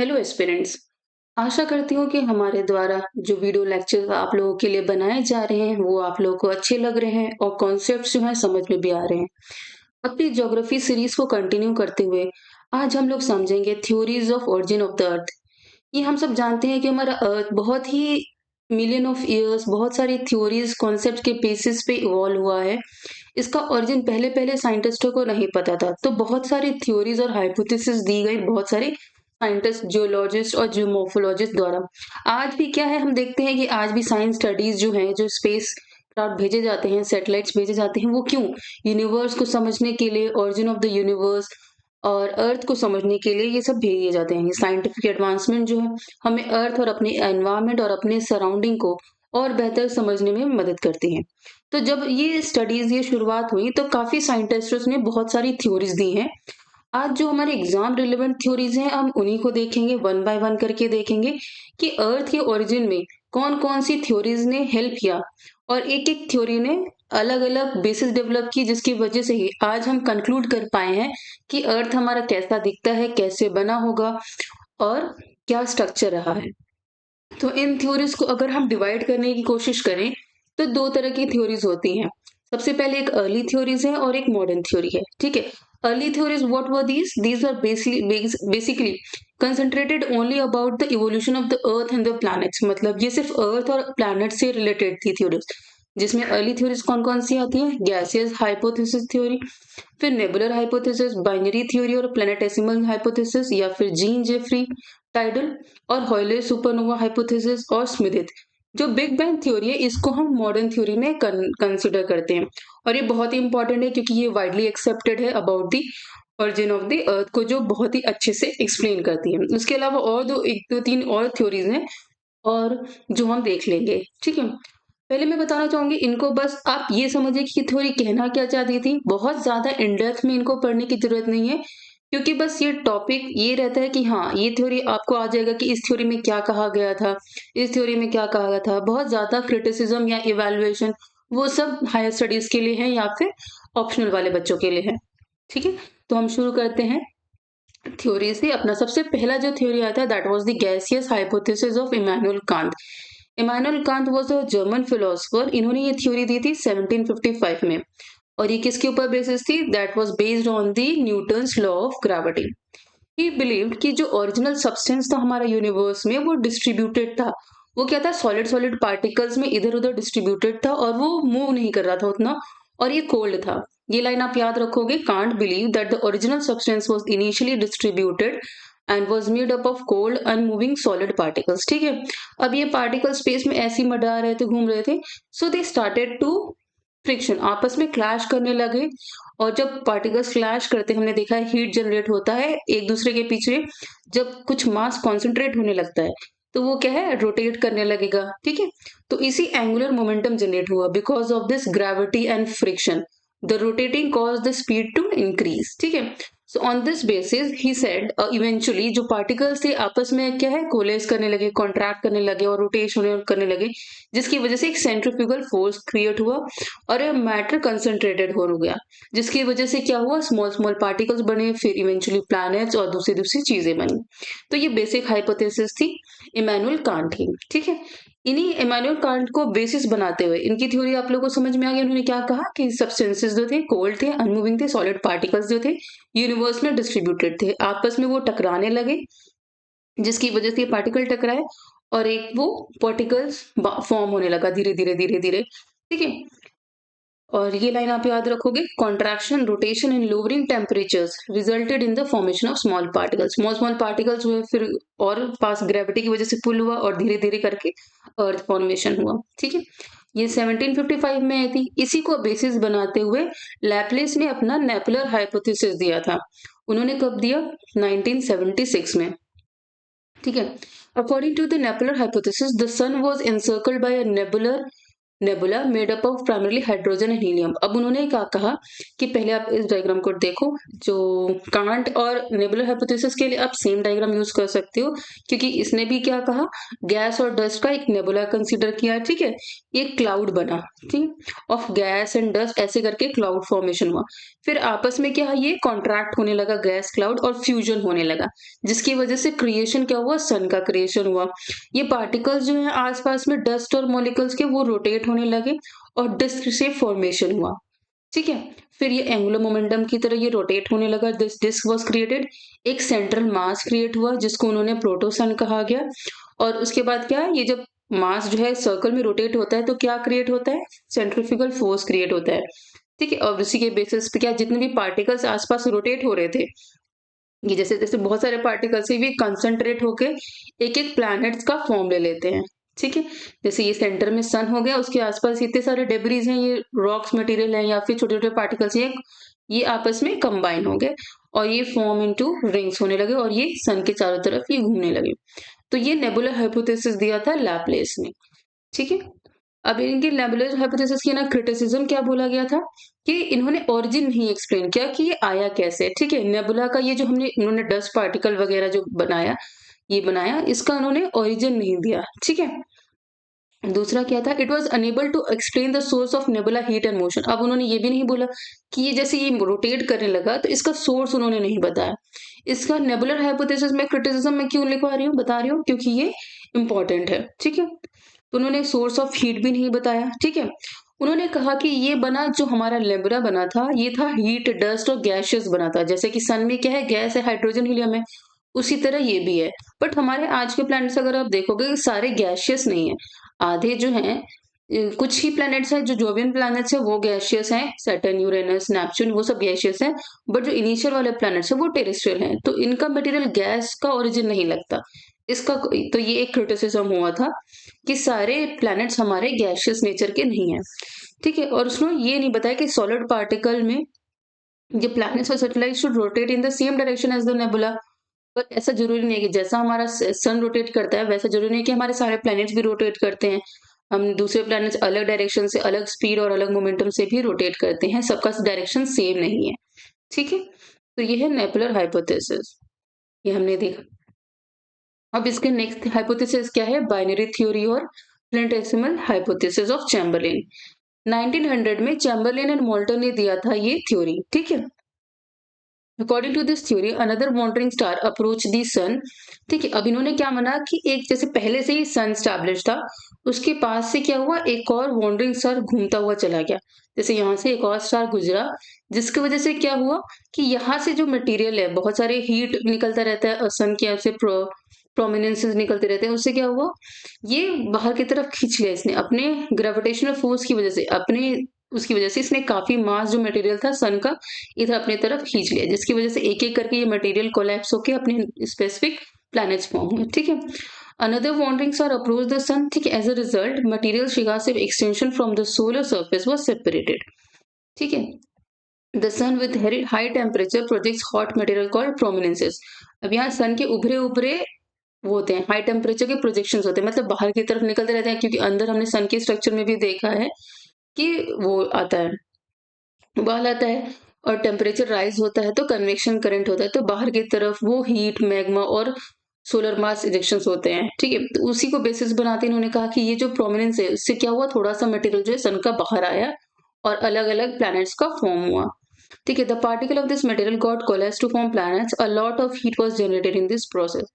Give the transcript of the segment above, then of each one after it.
Hello aspirants. आशा करती हूँ कि हमारे द्वारा जो वीडियो लेक्चर्स आप लोगों के लिए बनाए जा रहे हैं वो आप लोगों को अच्छे लग रहे हैं और कॉन्सेप्ट्स जो है समझ में भी आ रहे हैं। अपनी ज्योग्राफी सीरीज को कंटिन्यू करते हुए आज हम लोग समझेंगे theories of origin of the अर्थ। ये हम सब जानते हैं कि हमारा अर्थ बहुत ही मिलियन ऑफ ईयर्स बहुत सारी थ्योरीज कॉन्सेप्ट के बेसिस पे इवॉल्व हुआ है। इसका ओरिजिन पहले पहले साइंटिस्टों को नहीं पता था, तो बहुत सारी थ्योरीज और हाइपोथेसिस दी गई बहुत सारे साइंटिस्ट, जियोलॉजिस्ट और जियोमॉर्फोलॉजिस्ट द्वारा। आज भी क्या है, हम देखते हैं कि आज भी साइंस स्टडीज जो है, जो स्पेस क्राफ्ट भेजे जाते हैं, सैटेलाइट्स भेजे जाते हैं, वो क्यों? यूनिवर्स को समझने के लिए, ओरिजिन ऑफ द यूनिवर्स और अर्थ को समझने के लिए ये सब भेजे जाते हैं। ये साइंटिफिक एडवांसमेंट जो है हमें अर्थ और अपने एनवायरनमेंट और अपने सराउंडिंग को और बेहतर समझने में मदद करती हैं। तो जब ये स्टडीज ये शुरुआत हुई तो काफी साइंटिस्ट्स ने बहुत सारी थ्योरीज दी हैं। आज जो हमारे एग्जाम रिलेवेंट थ्योरीज हैं हम उन्हीं को देखेंगे, वन बाय वन करके देखेंगे कि अर्थ के ओरिजिन में कौन कौन सी थ्योरीज ने हेल्प किया और एक एक थ्योरी ने अलग अलग बेसिस डेवलप की, जिसकी वजह से ही आज हम कंक्लूड कर पाए हैं कि अर्थ हमारा कैसा दिखता है, कैसे बना होगा और क्या स्ट्रक्चर रहा है। तो इन थ्योरीज को अगर हम डिवाइड करने की कोशिश करें तो दो तरह की थ्योरीज होती हैं। सबसे पहले एक अर्ली थ्योरीज है और एक मॉडर्न थ्योरी है। ठीक है, early theories what were these are basically concentrated only about the evolution of the earth and the planets. मतलब ये सिर्फ अर्थ और प्लैनेट से रिलेटेड थी थ्योरीज। जिसमें अर्ली थ्योरीज कौन कौन सी आती है? गैसियस हाइपोथेसिस थ्योरी, फिर नेबुलर हाइपोथेसिस, बाइनरी थ्योरी और प्लैनेटेसिमल हाइपोथेसिस, या फिर जीन जेफरी टाइडल और हॉयले सुपरनोवा हाइपोथेसिस और स्मिथित। जो बिग बैंग थ्योरी है इसको हम मॉडर्न थ्योरी में कंसिडर करते हैं और ये बहुत ही इंपॉर्टेंट है क्योंकि ये वाइडली एक्सेप्टेड है about the origin of the अर्थ को, जो बहुत ही अच्छे से एक्सप्लेन करती है। उसके अलावा और एक दो तीन और थ्योरीज हैं और जो हम देख लेंगे। ठीक है, पहले मैं बताना चाहूंगी इनको, बस आप ये समझिए कि थ्योरी कहना क्या चाहती थी। बहुत ज्यादा इन डेप्थ में इनको पढ़ने की जरूरत नहीं है क्योंकि बस ये टॉपिक ये रहता है कि हाँ, ये थ्योरी आपको आ जाएगा कि इस थ्योरी में क्या कहा गया था, इस थ्योरी में क्या कहा गया था। बहुत ज्यादा क्रिटिसिज्म या इवेल्युएशन वो सब हायर स्टडीज के लिए है या फिर ऑप्शनल वाले बच्चों के लिए है। ठीक है, तो हम शुरू करते हैं थ्योरी से। अपना सबसे पहला जो थ्योरी आया था that was the gaseous hypothesis of Immanuel Kant. Immanuel Kant was a German philosopher. इन्होंने ये थ्योरी दी थी 1755 में और ये किसके ऊपर बेसिस थी? That was based on the Newton's law of gravity. He believed कि जो ओरिजिनल सब्सटेंस था हमारा यूनिवर्स में वो डिस्ट्रीब्यूटेड था। वो क्या था? सॉलिड सॉलिड पार्टिकल्स में इधर उधर डिस्ट्रीब्यूटेड था और वो मूव नहीं कर रहा था उतना, और ये कोल्ड था। ये लाइन आप याद रखोगे, can't believe that the original substance was initially distributed and was made up of cold unmoving solid particles. ठीक है, अब ये पार्टिकल स्पेस में ऐसे ही मंडरा रहे थे, घूम रहे थे। सो दे स्टार्टेड टू फ्रिक्शन, आपस में क्लैश करने लगे। और जब पार्टिकल्स क्लैश करते हैं, हमने देखा है हीट जनरेट होता है एक दूसरे के पीछे। जब कुछ मास कॉन्सेंट्रेट होने लगता है तो वो क्या है? रोटेट करने लगेगा। ठीक है, तो इसी एंगुलर मोमेंटम जनरेट हुआ because of this gravity and friction. The rotating cause the speed to increase. ठीक है, so on this basis he said eventually जो पार्टिकल्स थे आपस में क्या है? कोलेस करने लगे, कॉन्ट्रैक्ट करने लगे और रोटेशन करने लगे, जिसकी वजह से एक सेंट्रीफ्यूगल फोर्स क्रिएट हुआ और मैटर कंसंट्रेटेड हो गया, जिसकी वजह से क्या हुआ? स्मॉल स्मॉल पार्टिकल्स बने, फिर इवेंचुअली प्लैनेट्स और दूसरी दूसरी चीजें बनी। तो ये बेसिक हाइपोथेसिस थी इमैनुअल कांट की। ठीक है, इन्हीं इमैनुअल कांट को बेसिस बनाते हुए इनकी थ्योरी आप लोगों को समझ में आ गई। उन्होंने क्या कहा कि सब्सटेंसेस जो थे कोल्ड थे, अनमूविंग थे, सॉलिड पार्टिकल्स जो थे यूनिवर्स में डिस्ट्रीब्यूटेड थे, आपस में वो टकराने लगे, जिसकी वजह से पार्टिकल टकराए और एक वो पार्टिकल्स फॉर्म होने लगा धीरे धीरे धीरे धीरे। ठीक है, और ये लाइन आप याद रखोगे, contraction rotation in lowering temperatures resulted in the formation of small particles. Small small particles हुए, फिर और पास ग्रेविटी की वजह से पुल हुआ और धीरे धीरे करके अर्थ फॉर्मेशन हुआ। ठीक है, ये 1755 में आई थी। इसी को बेसिस बनाते हुए लैपलेस ने अपना नेपुलर हाइपोथेसिस दिया था। उन्होंने कब दिया? 1976 में। ठीक है, according to the nebular hypothesis the sun was encircled by a nebular nebula made up of primarily hydrogen and helium. अब उन्होंने क्या कहा कि पहले आप इस डायग्राम को देखो, जो कांट और नेबुलर हाइपोथेसिस के लिए आप सेम डायग्राम यूज कर सकते हो, क्योंकि इसने भी क्या कहा, गैस और डस्ट का एक नेबुला कंसीडर किया, ठीक है, ये क्लाउड बना, ठीक, ऑफ गैस एंड डस्ट, ऐसे करके क्लाउड फॉर्मेशन हुआ। फिर आपस में क्या, ये कॉन्ट्रैक्ट होने लगा गैस क्लाउड और फ्यूजन होने लगा, जिसकी वजह से क्रिएशन क्या हुआ, सन का क्रिएशन हुआ। ये पार्टिकल्स जो है आसपास में डस्ट और मॉलिक्यूल्स के, वो रोटेट होने लगे और डिस्क से फॉर्मेशन हुआ, ठीक है। फिर ये एंगुलर मोमेंटम की तरह ये रोटेट होने लगा, दिस डिस्क वाज क्रिएटेड, एक सेंट्रल मास क्रिएट हुआ जिसको उन्होंने प्रोटोसन कहा गया। और उसके बाद क्या, ये जब मास जो है सर्कल में रोटेट होता है तो क्या क्रिएट होता है, सेंट्रीफ्यूगल फोर्स क्रिएट होता है, ठीक है। और उसी के बेसिस पे क्या, जितने भी पार्टिकल्स आसपास रोटेट हो रहे थे, ये जैसे जैसे बहुत सारे पार्टिकल्स भी कंसंट्रेट होके एक एक प्लैनेट्स का फॉर्म ले लेते हैं, ठीक है। जैसे ये सेंटर में सन हो गया, उसके आसपास इतने सारे डेब्रीज हैं, ये रॉक्स मटेरियल हैं या फिर छोटे छोटे पार्टिकल्स हैं, ये आपस में कंबाइन हो गए और ये फॉर्म इनटू रिंग्स होने लगे और ये सन के चारों तरफ ये घूमने लगे। तो ये नेबुलर हाइपोथेसिस दिया था लैपलेस ने, ठीक है। अब इनके नेबुलर हाइपोथेसिस की ना क्रिटिसिज्म क्या बोला गया था कि इन्होंने ओरिजिन नहीं एक्सप्लेन किया कि ये आया कैसे, ठीक है। नेबुला का ये जो इन्होंने डस्ट पार्टिकल वगैरह जो बनाया, ये बनाया, इसका उन्होंने ओरिजिन नहीं दिया, ठीक है। दूसरा क्या था, it was enable to explain the source of nebula heat and motion. अब उन्होंने ये भी नहीं बोला कि ये जैसे ये रोटेट करने लगा तो इसका सोर्स उन्होंने नहीं बताया। इसका नेबुलर हाइपोथेसिस में क्रिटिसिज्म में क्यों लिखवा रही हूँ, बता रही हूँ, क्योंकि ये इंपॉर्टेंट है, ठीक है। तो उन्होंने सोर्स ऑफ हीट भी नहीं बताया, ठीक है। उन्होंने कहा कि ये बना, जो हमारा नेबुला बना था, ये था हीट, डस्ट और गैशियस बना था। जैसे कि सन में क्या है, गैस है, हाइड्रोजन, हीलियम है, उसी तरह ये भी है। बट हमारे आज के प्लैनेट्स अगर आप देखोगे, सारे गैशियस नहीं है, आधे जो हैं, कुछ ही प्लैनेट्स हैं जो जोवियन प्लैनेट्स है वो गैशियस हैं, सैटर्न, यूरेनस, नेपच्यून, वो सब गैशियस हैं। बट जो इनिशियल वाले प्लैनेट्स है वो टेरेस्ट्रियल हैं, तो इनका मटेरियल गैस का ओरिजिन नहीं लगता। इसका तो ये एक क्रिटिसिज्म हुआ था कि सारे प्लैनेट्स हमारे गैशियस नेचर के नहीं है, ठीक है। और उसने ये नहीं बताया कि सॉलिड पार्टिकल में जो प्लैनेट्स और satellite should rotate in the same direction as the nebula. पर ऐसा जरूरी नहीं है कि जैसा हमारा सन रोटेट करता है वैसा जरूरी नहीं कि हमारे सारे प्लैनेट्स भी रोटेट करते हैं। हम दूसरे प्लैनेट्स अलग डायरेक्शन से, अलग स्पीड और अलग मोमेंटम से भी रोटेट करते हैं, सबका डायरेक्शन सेम नहीं है, ठीक है। तो ये है नेबुलर हाइपोथेसिस, ये हमने देखा। अब इसके नेक्स्ट हाइपोथेसिस क्या है, बाइनरी थ्योरी और प्लेनेटेसिमल हाइपोथेसिस ऑफ चैम्बरलेन। 1900 में चैम्बरलेन एंड मोल्टन ने दिया था ये थ्योरी, ठीक है। According to this theory another wandering star approach the sun, ठीक है। अब इन्होंने क्या माना कि एक जैसे पहले से ही सन स्टैब्लिश था, उसके पास से क्या हुआ, एक और वॉन्डरिंग स्टार घूमता हुआ चला गया। जैसे यहाँ से एक और स्टार गुजरा, जिसकी वजह से क्या हुआ कि यहाँ से जो मटेरियल है, बहुत सारे हीट निकलता रहता है सन की, से प्रोमिनेंसेस निकलते रहते हैं, उससे क्या हुआ, ये बाहर की तरफ खींच लिया इसने अपने ग्रेविटेशनल फोर्स की वजह से, अपने उसकी वजह से इसने काफी मास जो मटेरियल था सन का इधर अपने तरफ खींच लिया, जिसकी वजह से एक एक करके ये मटेरियल कोलैप्स होकर अपने स्पेसिफिक प्लैनेट्स फॉर्म हुए, ठीक है। Another wandering star approach the sun, ठीक है। As a result material cigar shaped extension from the solar surface was separated, ठीक है। The sun with high temperature projects hot material called prominences. अब यहाँ सन के उभरे उभरे वो होते हैं, हाई टेम्परेचर के प्रोजेक्शंस होते हैं, मतलब बाहर की तरफ निकलते रहते हैं, क्योंकि अंदर हमने सन के स्ट्रक्चर में भी देखा है कि वो आता है, उबाल आता है और टेम्परेचर राइज होता है तो कन्वेक्शन करंट होता है, तो बाहर की तरफ वो हीट, मैग्मा और सोलर मास इजेक्शंस होते हैं, ठीक है। तो उसी को बेसिस बनाते इन्होंने कहा कि ये जो प्रोमिनेंस है उससे क्या हुआ, थोड़ा सा मटेरियल जो है सन का बाहर आया और अलग अलग प्लैनेट्स का फॉर्म हुआ, ठीक है। The particle of this material got coalesced to form planets, a lot of heat was generated in this process,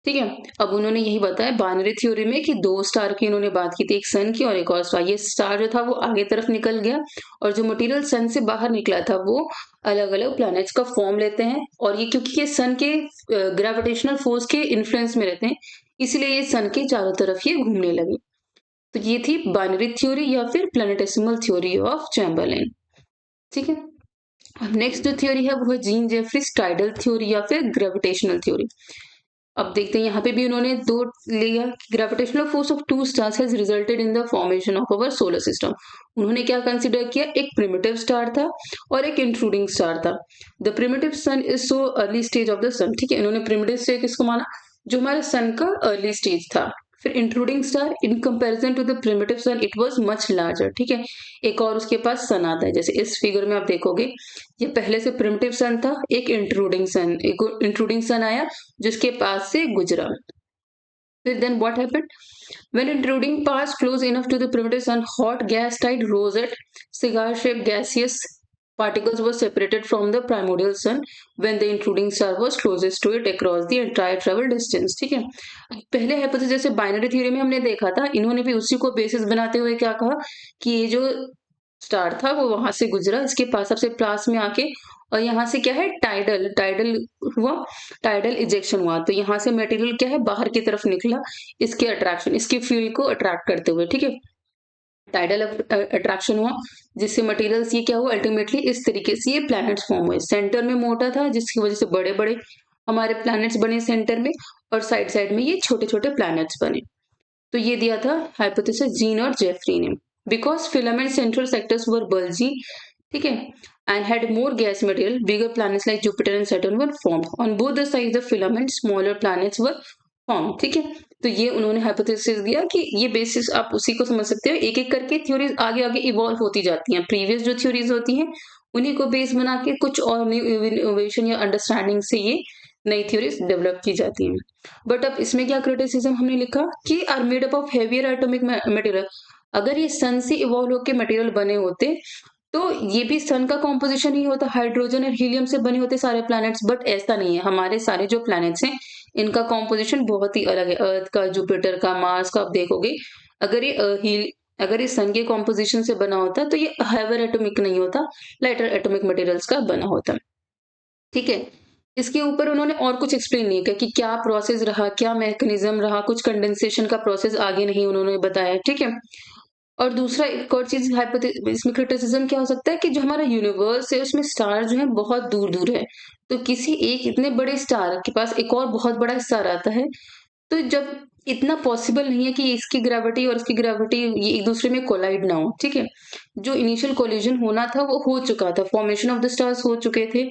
ठीक है। अब उन्होंने यही बताया बाइनरी थ्योरी में कि दो स्टार की इन्होंने बात की थी, एक सन की और एक और स्टार। ये स्टार जो था वो आगे तरफ निकल गया और जो मटेरियल सन से बाहर निकला था वो अलग अलग प्लैनेट्स का फॉर्म लेते हैं, और ये क्योंकि ये सन के ग्रेविटेशनल फोर्स के इन्फ्लुएंस में रहते हैं, इसलिए ये सन के चारों तरफ ये घूमने लगे। तो ये थी बाइनरी थ्योरी या फिर प्लैनेटेसिमल थ्योरी ऑफ चैम्बरलेन, ठीक है। अब नेक्स्ट जो थ्योरी है वो है जीन जेफरीज टाइडल थ्योरी या फिर ग्रेविटेशनल थ्योरी। अब देखते हैं यहाँ पे भी उन्होंने दो लिया, gravitational force of two stars has resulted in the formation of our solar system. उन्होंने क्या कंसीडर किया, एक प्रिमिटिव स्टार था और एक इंट्रूडिंग स्टार था। The primitive sun is so early stage of the sun, ठीक है। इन्होंने प्रिमिटिव से किसको माना, जो हमारे सन का अर्ली स्टेज था, फिर intruding star in comparison to the primitive sun it was much larger, ठीक है। एक और उसके पास सन आता है, जैसे इस फिगर में आप देखोगे ये पहले से प्रिमिटिव सन था, एक इंट्रूडिंग सन आया जिसके पास से गुजरा। फिर then what happened? When intruding passed close enough to the primitive sun, hot gas tide rose at cigar-shaped gaseous particles were separated from the primordial sun when the intruding star was closest to it across the entire travel distance, ठीक है। पहले hypothesis जैसे binary theory में हमने देखा था, इन्होंने भी उसी को बेसिस बनाते हुए क्या कहा कि ये जो स्टार था वो वहां से गुजरा, इसके पास सबसे पास में आके, और यहाँ से क्या है टाइडल टाइडल हुआ, टाइडल इजेक्शन हुआ, तो यहाँ से मटेरियल क्या है बाहर की तरफ निकला, इसके अट्रैक्शन इसके फील्ड को अट्रैक्ट करते हुए, ठीक है। टाइडल अट्रैक्शन हुआ जिससे मटेरियल्स ये क्या हुआ अल्टीमेटली इस तरीके से ये प्लैनेट्स फॉर्म हुए, सेंटर में मोटा था जिसकी वजह से बड़े बड़े हमारे प्लैनेट्स बने सेंटर में, और साइड साइड में ये छोटे छोटे प्लैनेट्स बने। तो ये दिया था हाइपोथेसिस जीन और जेफरी ने। Because filament central sectors were bulgy, ठीक है, and had more gas material, bigger planets like Jupiter and Saturn were formed. On both the sides of filament, smaller planets were formed. ठीक है, तो ये उन्होंने hypothesis दिया कि ये बेसिस आप उसी को समझ सकते हो, एक एक करके थ्योरीज आगे आगे इवॉल्व होती जाती हैं, प्रीवियस जो थ्योरीज होती हैं उन्हीं को बेस बना के कुछ और न्यू इनोवेशन या अंडरस्टैंडिंग से ये नई थ्योरीज डेवलप की जाती हैं। बट अब इसमें क्या क्रिटिसिज्म हमने लिखा कि are made up of heavier atomic material, अगर ये सन से इवॉल्व होकर मटेरियल बने होते तो ये भी सन का कॉम्पोजिशन ही होता, हाइड्रोजन और हीलियम से बने होते सारे प्लैनेट्स, बट ऐसा नहीं है, हमारे सारे जो प्लैनेट्स हैं इनका कॉम्पोजिशन बहुत ही अलग है, अर्थ का, जुपिटर का, मार्स का। आप देखोगे अगर ये सन के कॉम्पोजिशन से बना होता तो ये हेवियर एटॉमिक नहीं होता, लाइटर एटॉमिक मटेरियल्स का बना होता, ठीक है। इसके ऊपर उन्होंने और कुछ एक्सप्लेन नहीं किया कि क्या प्रोसेस रहा, क्या मैकेनिज्म रहा, कुछ कंडेंसेशन का प्रोसेस आगे नहीं उन्होंने बताया, ठीक है। और दूसरा एक और चीज इसमें क्रिटिसिज्म क्या हो सकता है कि जो हमारा यूनिवर्स है उसमें स्टार जो है बहुत दूर दूर है, तो किसी एक इतने बड़े स्टार के पास एक और बहुत बड़ा स्टार आता है, तो जब इतना पॉसिबल नहीं है कि इसकी ग्रेविटी और इसकी ग्रेविटी ये एक दूसरे में कोलाइड ना हो, ठीक है। जो इनिशियल कोलिजन होना था वो हो चुका था, फॉर्मेशन ऑफ द स्टार्स हो चुके थे,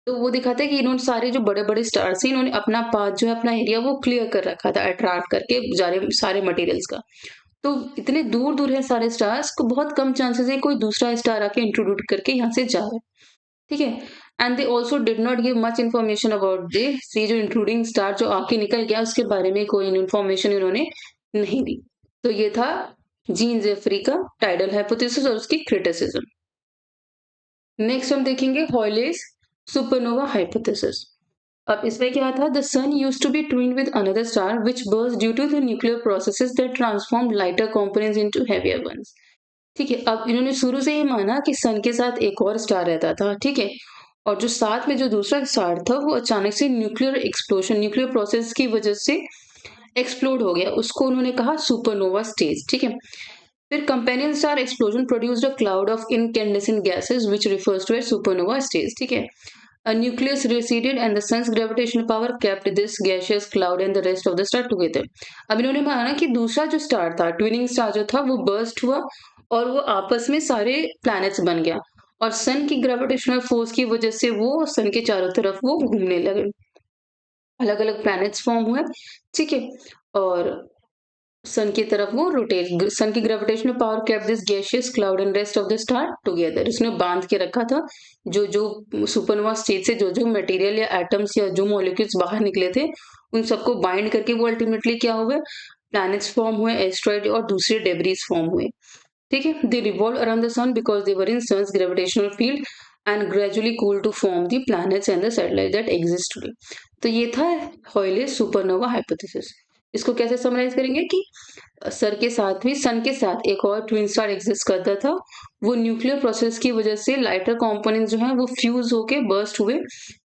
तो वो दिखाता है कि इन्होंने सारे जो बड़े बड़े स्टार्स हैं इन्होंने अपना पाथ जो है अपना एरिया वो क्लियर कर रखा था अट्रैक्ट करके सारे मटेरियल्स का। तो इतने दूर दूर है सारे स्टार्स को, बहुत कम चांसेस है कोई दूसरा स्टार आके इंट्रोड्यूस करके यहाँ से जा रहा है, ठीक है। And they also did not give much information about this, ये जो इंट्रूडिंग स्टार जो आके निकल गया उसके बारे में कोई इन्फॉर्मेशन इन्होंने नहीं दी। तो ये था जीन जेफरी का टाइडल हाइपोथेसिस और उसकी क्रिटिसिज्म। नेक्स्ट हम देखेंगे हॉयलेस सुपरनोवा हाइपोथेसिस। अब इसमें क्या था, the sun used to be twinned with another star which burst due to the nuclear processes that transform lighter components into heavier ones, ठीक है। अब इन्होंने शुरू से ही माना कि सन के साथ एक और स्टार रहता था, ठीक है, और जो साथ में जो दूसरा स्टार था वो अचानक से न्यूक्लियर एक्सप्लोजन, न्यूक्लियर प्रोसेस की वजह से एक्सप्लोड हो गया, उसको उन्होंने कहा सुपरनोवा स्टेज, ठीक है। फिर companion star explosion produced a cloud of incandescent gases which refers to as supernova stage, ठीक है। A nucleus receded and the sun's gravitational power kept this gaseous cloud and the rest of the star together. अब इन्होंने माना कि दूसरा जो star था, twinning star जो था, वो बर्स्ट हुआ और वो आपस में सारे प्लैनेट्स बन गया, और सन की ग्रेविटेशनल फोर्स की वजह से वो सन के चारों तरफ वो घूमने लगे, अलग अलग प्लैनेट्स फॉर्म हुए, ठीक है। और सन की तरफ वो रोटेट, सन की gravitational power kept this gaseous cloud and rest of the star together, इसने बांध के रखा था जो जो सुपरनोवा स्टेज से जो जो मटेरियल या एटम्स या जो मॉलिक्यूल्स बाहर निकले थे उन सबको बाइंड करके वो अल्टीमेटली क्या हुए, प्लैनेट्स फॉर्म हुए, एस्ट्रॉइड और दूसरे डेब्रीज फॉर्म हुए, ठीक है। They revolve around the sun because they were in sun's gravitational field and gradually cool to form the planets and the satellite that exist today. तो ये था हॉयलेस सुपरनोवा हाइपोथेसिस। इसको कैसे समराइज करेंगे कि सर के साथ भी सन के साथ एक और ट्विन स्टार एग्जिस्ट करता था, वो न्यूक्लियर प्रोसेस की वजह से लाइटर कंपोनेंट्स जो हैं वो फ्यूज होके बर्स्ट हुए,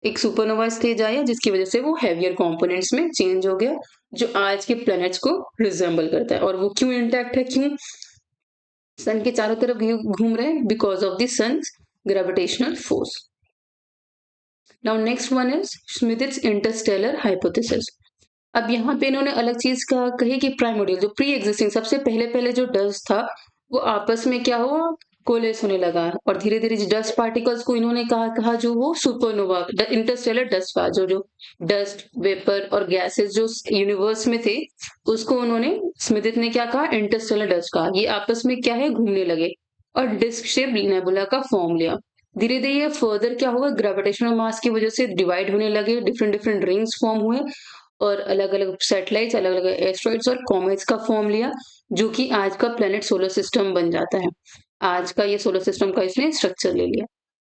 एक सुपरनोवा स्टेज आया जिसकी वजह से वो हैवियर कंपोनेंट्स में चेंज हो गया जो आज के प्लैनेट्स को रिजेंबल करता है। और वो क्यों इंटैक्ट है, क्यों सन के चारों तरफ घूम रहे हैं, because of the sun's gravitational force. Now next one is Schmidt's interstellar hypothesis. अब यहाँ पे इन्होंने अलग चीज कही कि प्राइमोडियल जो प्री एग्जिस्टिंग सबसे पहले पहले जो डस्ट था वो आपस में क्या हुआ, कोलेस होने लगा और धीरे-धीरे जो डस्ट पार्टिकल्स को इन्होंने कहा कहा जो वो सुपरनोवा द इंटरस्टेलर डस्ट का जो डस्ट, वेपर और गैसेस जो यूनिवर्स में थे, उसको उन्होंने स्मिथित ने क्या कहा इंटरस्टेलर डस्ट कहा। ये आपस में क्या है घूमने लगे और डिस्क शेप नेबुला का फॉर्म लिया। धीरे-धीरे ये फर्दर क्या हुआ ग्रेविटेशनल मास की वजह से डिवाइड होने लगे, डिफरेंट डिफरेंट रिंग्स फॉर्म हुए और अलग-अलग सैटेलाइट्स, अलग-अलग एस्टेरॉइड्स और कॉमेट्स का फॉर्म लिया, जो कि आज का प्लैनेट सोलर सिस्टम बन जाता है। आज का ये सोलर सिस्टम का इसने स्ट्रक्चर ले लिया।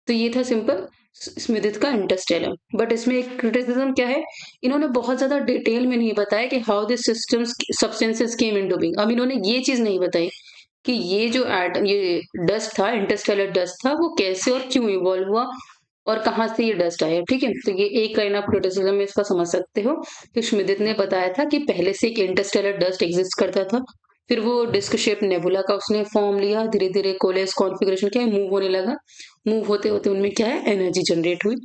तो ये था सिंपल स्मिथित का इंटरस्टेलर। बट इसमें एक क्रिटिसिज्म क्या है, इन्होंने बहुत ज़्यादा डिटेल में नहीं बताया कि how this systems substances came into being. अब इन्होंने ये चीज़ नहीं बताई कि ये जो एटम ये डस्ट था, इंटरस्टेलर डस्ट था, वो कैसे और क्यों इवॉल्व हुआ और कहाँ से ये डस्ट आया, ठीक है? तो ये एक काइंड ऑफ क्रिटिसिज्म इसका समझ सकते हो कि श्मिदित ने बताया था कि पहले से एक इंटरस्टेलर डस्ट एग्जिस्ट करता था, फिर वो डिस्क शेप नेबुला का उसने फॉर्म लिया, धीरे-धीरे कोलेस कॉन्फ़िगरेशन क्या है मूव होने लगा, मूव होते-होते उनमें क्या है एनर्जी जनरेट हुई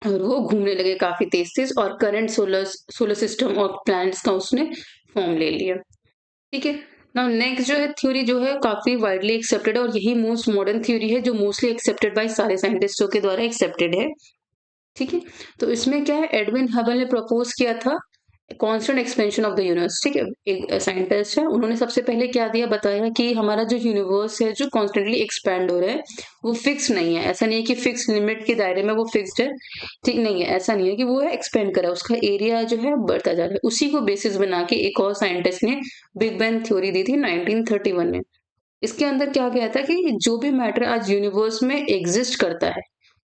और वो घूमने लगे काफ़ी तेज़-तेज़ और करंट सोलर सोलर सिस्टम और प्लैनेट्स का उसने फॉर्म ले लिया। ठीक है। नाउ नेक्स्ट जो है थ्योरी जो है काफी वाइडली एक्सेप्टेड है और यही मोस्ट मॉडर्न थ्योरी है जो मोस्टली एक्सेप्टेड बाय सारे साइंटिस्टों के द्वारा एक्सेप्टेड है। ठीक है। तो इसमें क्या है एडविन हबल ने प्रपोज किया था constant expansion of the universe. ठीक है। एक साइंटिस्ट है उन्होंने सबसे पहले क्या दिया बताया कि हमारा जो यूनिवर्स है जो कॉन्स्टेंटली एक्सपैंड हो रहा है वो फिक्स नहीं है। ऐसा नहीं है कि फिक्स लिमिट के दायरे में वो फिक्स्ड है, ठीक नहीं है, ऐसा नहीं है कि वो है एक्सपेंड कर रहा है, उसका एरिया जो है बढ़ता जा रहा है। उसी को बेसिस बना के एक और साइंटिस्ट ने बिग बैंग थ्योरी दी थी 1931 में। इसके अंदर क्या गया था कि जो भी मैटर आज यूनिवर्स में एग्जिस्ट करता है,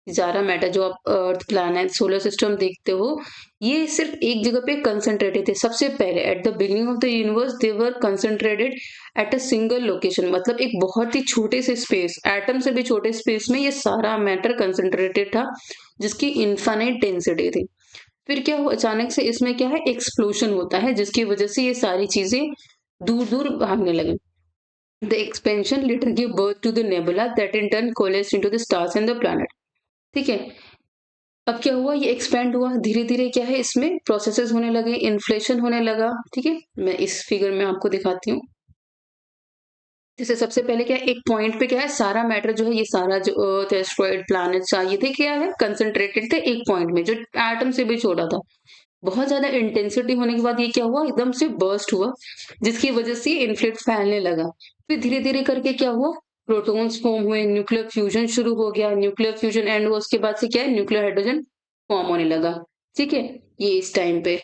ज़्यादा मैटर जो आप अर्थ, प्लैनेट, सोलर सिस्टम देखते हो, ये सिर्फ एक जगह पे कंसंट्रेटेड थे। सबसे पहले at the beginning of the universe they were concentrated at a single location, मतलब एक बहुत ही छोटे से स्पेस, एटम से भी छोटे स्पेस में ये सारा मैटर कंसंट्रेटेड था, जिसकी इनफाइनाइट डेंसिटी थी। फिर क्या हुआ अचानक से इसमें क्या है एक्सप्लोशन होता है, जिसकी वजह से ये सारी चीजें दूर-दूर भागने लगी। The expansion later gave birth to the nebula that in turn coalesced into the stars and the planet। ठीक है। अब क्या हुआ ये एक्सपेंड हुआ धीरे-धीरे क्या है इसमें प्रोसेसेस होने लगे, इन्फ्लेशन होने लगा, ठीक है? मैं इस फिगर में आपको दिखाती हूँ। जैसे सबसे पहले क्या है एक पॉइंट पे क्या है सारा मैटर जो है ये सारा जो अर्थ, एस्टेरॉइड, प्लैनेट्स ये थे क्या है कंसंट्रेटेड थे एक पॉइंट में जो एटम से भी छोटा था। बहुत ज़्यादा इंटेंसिटी होने के बाद ये क्या हुआ एकदम से बर्स्ट हुआ, जिसकी वजह से इन्फ्लेट फैलने लगा। फिर धीरे-धीरे करके क्या हुआ प्रोटॉन्स फॉर्म हुए, न्यूक्लियर फ्यूजन शुरू हो गया, न्यूक्लियर फ्यूजन एंड हुआ उसके बाद से क्या है न्यूक्लियर हाइड्रोजन फॉर्म होने लगा। ठीक है? ये इस टाइम पे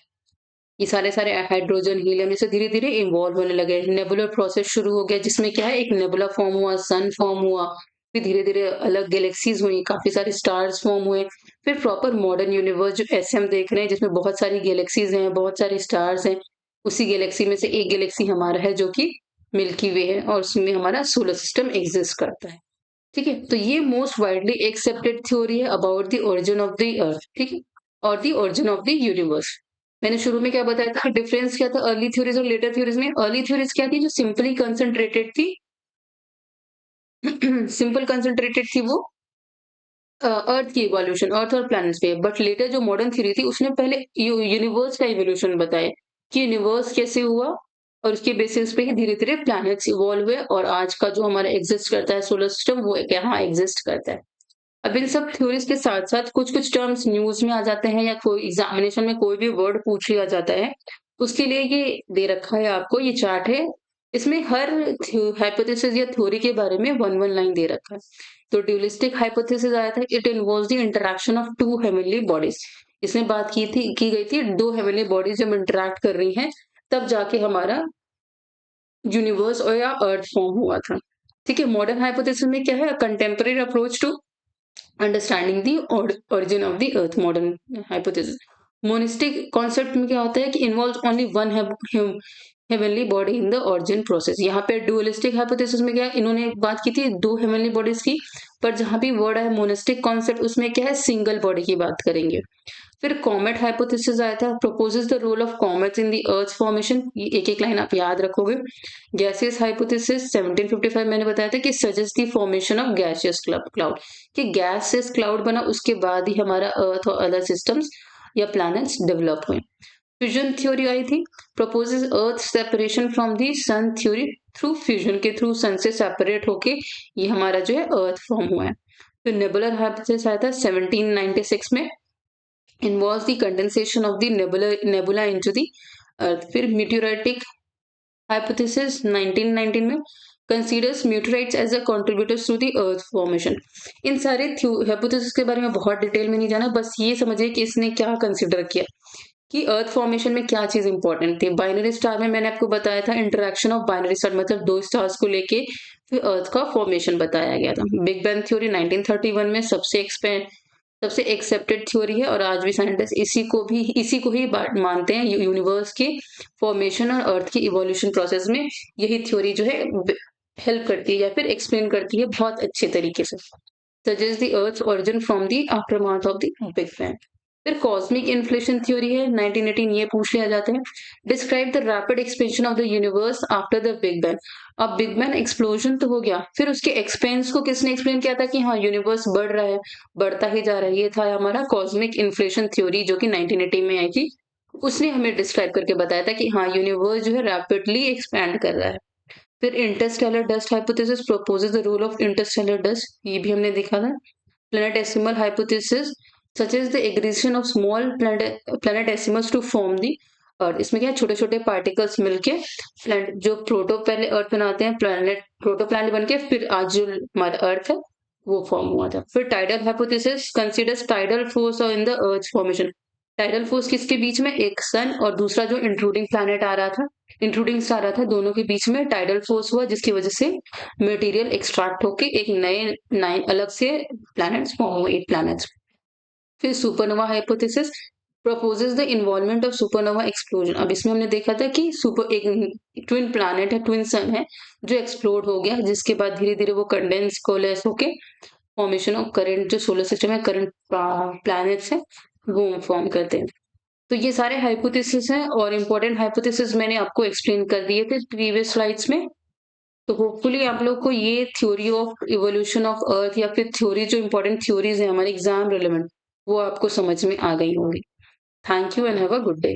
ये सारे-सारे हाइड्रोजन, हीलियम ये सब धीरे-धीरे इवॉल्व होने लगे। नेबुलर प्रोसेस शुरू हो गया जिसमें क्या है एक नेबुला फॉर्म हुआ, सन फॉर्म हुआ, फिर धीरे-धीरे अलग गैलेक्सीज़ हुई, काफ़ी सारे स्टार्स फॉर्म हुए। फिर प्रॉपर मॉडर्न यूनिवर्स जो ऐसे हम देख रहे हैं जिसमें बहुत सारी गैलेक्सीज़ हैं, बहुत सारे स्टार्स हैं। उसी गैलेक्सी में से एक गैलेक्सी हमारा है जो कि मिल्की वे है और उसमें हमारा सोलर सिस्टम एक्सिस्ट करता है। ठीक है? तो ये मोस्ट वाइडली एक्सेप्टेड थ्योरी है about the origin of the अर्थ, ठीक है? और the origin of the universe. मैंने शुरू में क्या बताया था कि डिफरेंस क्या था अर्ली थ्योरीज और लेटर थ्योरीज में। अर्ली थ्योरीज क्या थी जो सिंपली कंसंट्रेटेड थी सिंपल कंसंट्रेटेड थी वो अर्थ की इवोल्यूशन, अर्थ और प्लैनेट्स पे। बट लेटर जो मॉडर्न थ्योरी थी उसने पहले यूनिवर्स का इवोल्यूशन बताया कि यूनिवर्स कैसे हुआ और उसके बेसिस पे ही धीरे-धीरे प्लैनेट्स इवॉल्व हुए और आज का जो हमारा एग्जिस्ट करता है सोलर सिस्टम वो यहाँ एग्जिस्ट करता है। अब इन सब थ्योरीज के साथ-साथ कुछ-कुछ टर्म्स न्यूज़ में आ जाते हैं या कोई एग्ज़ामिनेशन में कोई भी वर्ड पूछ लिया जाता है, उसके लिए ये दे रखा है आपको ये चार्ट है। इसमें हर हाइपोथेसिस या थ्योरी के बारे में 1-1 लाइन दे रखा है। तो ड्यूलिस्टिक हाइपोथेसिस आया था it involves the interaction of 2 heavenly bodies. इसमें बात की गई थी 2 हेवनली बॉडीज़ जब इंटरैक्ट कर रही हैं, तब जाके हमारा यूनिवर्स और या अर्थ फॉर्म हुआ था। ठीक है? मॉडर्न हाइपोथेसिस में क्या है contemporary approach to understanding the origin of the earth modern hypothesis। Monistic concept में क्या होता है कि involve only one heavenly body in the origin process. यहाँ पे डुअलिस्टिक हाइपोथेसिस में क्या इन्होंने एक बात की थी 2 हेवनली बॉडीज की, पर जहाँ भी वर्ड है मोनिस्टिक कॉन्सेप्ट उसमें क्या है सिंगल बॉडी की बात करेंगे। फिर कॉमेट हाइपोथेसिस आया था proposes the role of comets in the earth formation. ये एक-एक लाइन आप याद रखोगे। गैसियस हाइपोथेसिस 1755 मैंने बताया था कि suggest the formation of gaseous cloud कि गैसियस क्लाउड बना उसके बाद ही हमारा अर्थ और अदर सिस्टम्स या प्लैनेट्स डेवलप हुए। फ्यूजन थ्योरी आई थी, proposes earth separation from the sun theory, through fusion के थ्रू सन से सेपरेट होके ये हमारा जो है अर्थ फॉर्म हुआ है। फिर नेबुलर हाइपोथेसिस आया था 1796 में, involves the condensation of the nebula into the earth. फिर मीटियोराइटिक hypothesis 1919 में, considers meteorites as a contributors to the earth formation। इन सारे hypothesis के बारे में बहुत डिटेल में नहीं जाना, बस ये समझिए कि इसने क्या कंसिडर किया कि अर्थ फॉर्मेशन में क्या चीज इंपॉर्टेंट थी। बाइनरी स्टार में मैंने आपको बताया था इंटरेक्शन ऑफ बाइनरी स्टार, मतलब दो स्टार्स को लेके फिर अर्थ का फॉर्मेशन बताया गया था। बिग बैंग थ्योरी 1931 में सबसे एक्सेप्टेड थ्योरी है और आज भी साइंटिस्ट इसी को ही मानते हैं यूनिवर्स के फॉर्मेशन और अर्थ की इवोल्यूशन प्रोसेस में। यही थ्योरी जो है हेल्प करती है या फिर एक्सप्लेन करती है बहुत अच्छे तरीके से। Suggest the earth origin from the aftermath of the big bang. फिर कॉस्मिक इन्फ्लेशन थ्योरी है 1918, ये पूछ लिया जाता है। Describe the rapid expansion of the universe after the big bang. अब बिग बैंग एक्सप्लोजन तो हो गया, फिर उसके एक्सपेंस को किसने एक्सप्लेन किया था कि हाँ यूनिवर्स बढ़ रहा है, बढ़ता ही जा रहा है। ये था हमारा कॉस्मिक इन्फ्लेशन थ्योरी जो कि 1980 में आई थी। उसने हमें डिस्क्राइब करके बताया था कि हाँ यूनिवर्स जो है रैपिडली एक्सपैंड कर रहा है। फिर interstellar dust hypothesis proposes the role of interstellar dust, ये भी हमने देखा था। Planetesimal hypothesis such as the aggregation of small planetesimals to form the अर्थ। इसमें क्या है, छोटे छोटे पार्टिकल्स मिलके प्लैनेट जो पहले अर्थ बनाते हैं, प्रोटो प्लैनेट बन के फिर आज जो हमारा अर्थ है वो फॉर्म हुआ था। फिर tidal hypothesis considers tidal force in the earth formation. Tidal force किसके बीच में, एक सन और दूसरा जो इंट्रूडिंग प्लैनेट आ रहा था, इंट्रूडिंग स्टार आ रहा था, दोनों के बीच में टाइडल फोर्स हुआ जिसकी वजह से मटेरियल एक्सट्रैक्ट होके एक नए अलग से प्लैनेट्स फॉर्म हुए, 8 प्लैनेट्स। फिर supernova hypothesis proposes the involvement of supernova explosion. अब इसमें हमने देखा था कि एक ट्विन प्लैनेट है, ट्विन सन है जो एक्सप्लोड हो गया, जिसके बाद धीरे धीरे वो कंडेंस कोलेस होके फॉर्मेशन ऑफ करंट जो सोलर सिस्टम है, करंट प्लैनेट्स है वो फॉर्म करते हैं। तो ये सारे हाइपोथेसिस हैं और इम्पोर्टेंट हाइपोथेसिस मैंने आपको एक्सप्लेन कर दिए थे प्रीवियस स्लाइड्स में। तो होपफुली आप लोग को ये theory of evolution of earth या फिर थ्योरी जो इंपॉर्टेंट थ्योरीज है हमारे एग्जाम रिलेवेंट वो आपको समझ में आ गई होंगी। Thank you and have a good day.